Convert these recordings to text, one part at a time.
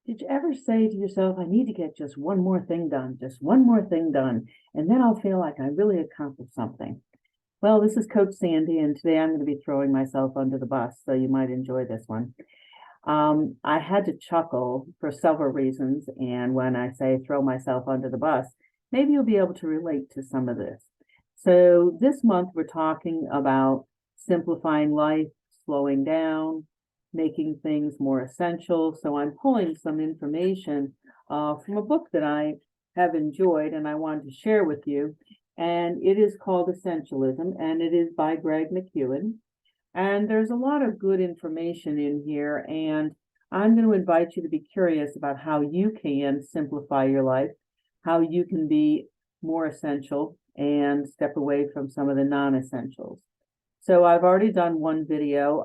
Did you ever say to yourself, I need to get just one more thing done, just one more thing done, and then I'll feel like I really accomplished something? Well, this is Coach Sandy, and today I'm going to be throwing myself under the bus, so you might enjoy this one. I had to chuckle for several reasons, and when I say throw myself under the bus, maybe you'll be able to relate to some of this. So this month we're talking about simplifying life, slowing down, making things more essential. So I'm pulling some information from a book that I have enjoyed and I wanted to share with you. And it is called Essentialism, and it is by Greg McEwen. And there's a lot of good information in here, and I'm going to invite you to be curious about how you can simplify your life, how you can be more essential and step away from some of the non-essentials. So I've already done one video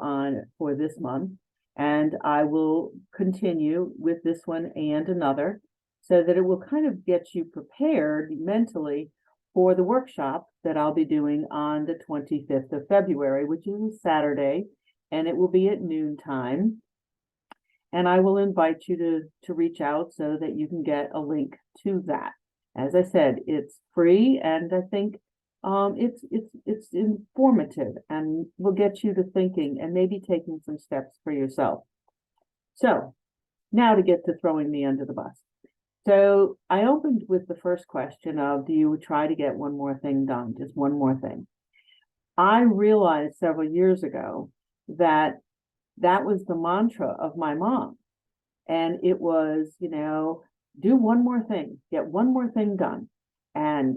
for this month, and I will continue with this one and another so that it will kind of get you prepared mentally for the workshop that I'll be doing on the 25th of February, which is a Saturday, and it will be at noontime. And I will invite you to reach out so that you can get a link to that. As I said, it's free, and I think it's informative and will get you to thinking and maybe taking some steps for yourself. So now to get to throwing me under the bus. So I opened with the first question of, do you try to get one more thing done, just one more thing? I realized several years ago that that was the mantra of my mom. And it was, do one more thing, get one more thing done, and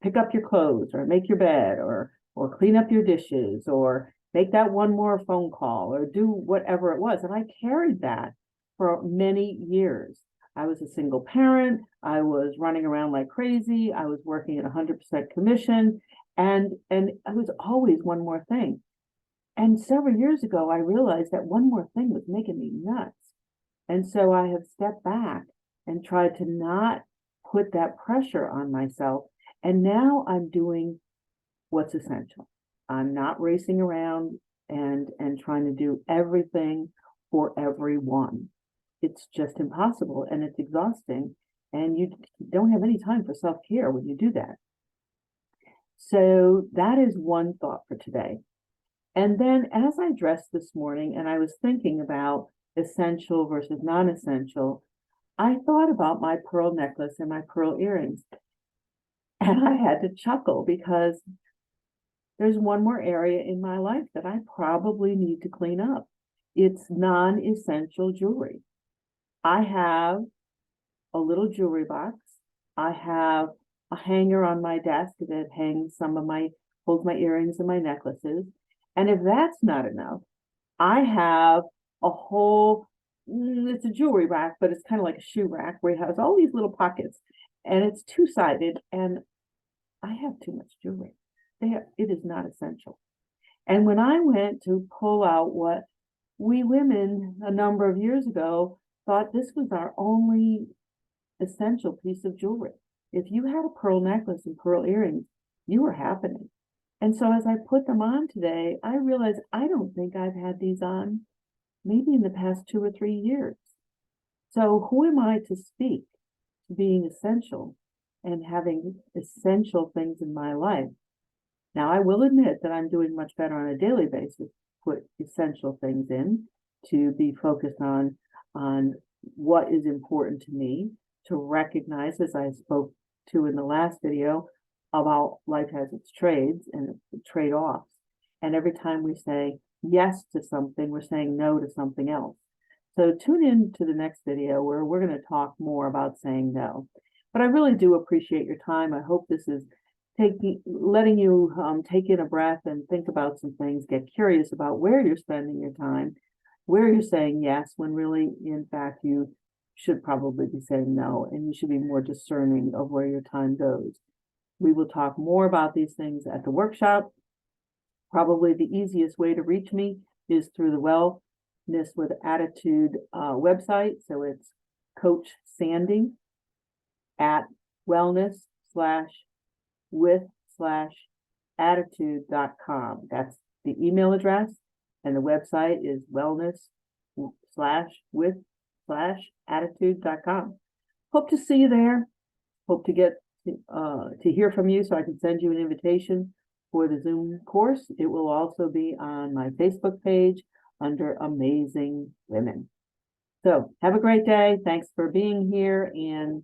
pick up your clothes or make your bed or clean up your dishes or make that one more phone call or do whatever it was. And I carried that for many years. I was a single parent. I was running around like crazy. I was working at 100% commission, and I was always one more thing. And several years ago, I realized that one more thing was making me nuts. And so I have stepped back and tried to not put that pressure on myself. And now I'm doing what's essential. I'm not racing around and trying to do everything for everyone. It's just impossible, and it's exhausting, and you don't have any time for self-care when you do that. So that is one thought for today. And then as I dressed this morning and I was thinking about essential versus non-essential, I thought about my pearl necklace and my pearl earrings. And I had to chuckle because there's one more area in my life that I probably need to clean up. It's non-essential jewelry. I have a little jewelry box. I have a hanger on my desk that holds my earrings and my necklaces. And if that's not enough, I have a whole, it's a jewelry rack, but it's kind of like a shoe rack where it has all these little pockets, and it's two-sided, and I have too much jewelry. It is not essential. And when I went to pull out what we women a number of years ago thought this was our only essential piece of jewelry. If you had a pearl necklace and pearl earrings, you were happening. And so as I put them on today, I realized I don't think I've had these on maybe in the past 2 or 3 years. So who am I to speak to being essential and having essential things in my life? Now, I will admit that I'm doing much better on a daily basis, put essential things in to be focused on what is important to me, to recognize, as I spoke to in the last video, about life has its trades and trade-offs. And every time we say yes to something, we're saying no to something else. So tune in to the next video where we're going to talk more about saying no. But I really do appreciate your time. I hope this is letting you take in a breath and think about some things, get curious about where you're spending your time, where you're saying yes, when really, in fact, you should probably be saying no, and you should be more discerning of where your time goes. We will talk more about these things at the workshop. Probably the easiest way to reach me is through the Wellness with Attitude website. So it's Coach Sandy at wellness/with/attitude.com. That's the email address, and the website is wellness/with www.passcode.com. Hope to see you there. Hope to get to hear from you so I can send you an invitation for the Zoom course. It will also be on my Facebook page under Amazing Women. So have a great day. Thanks for being here, and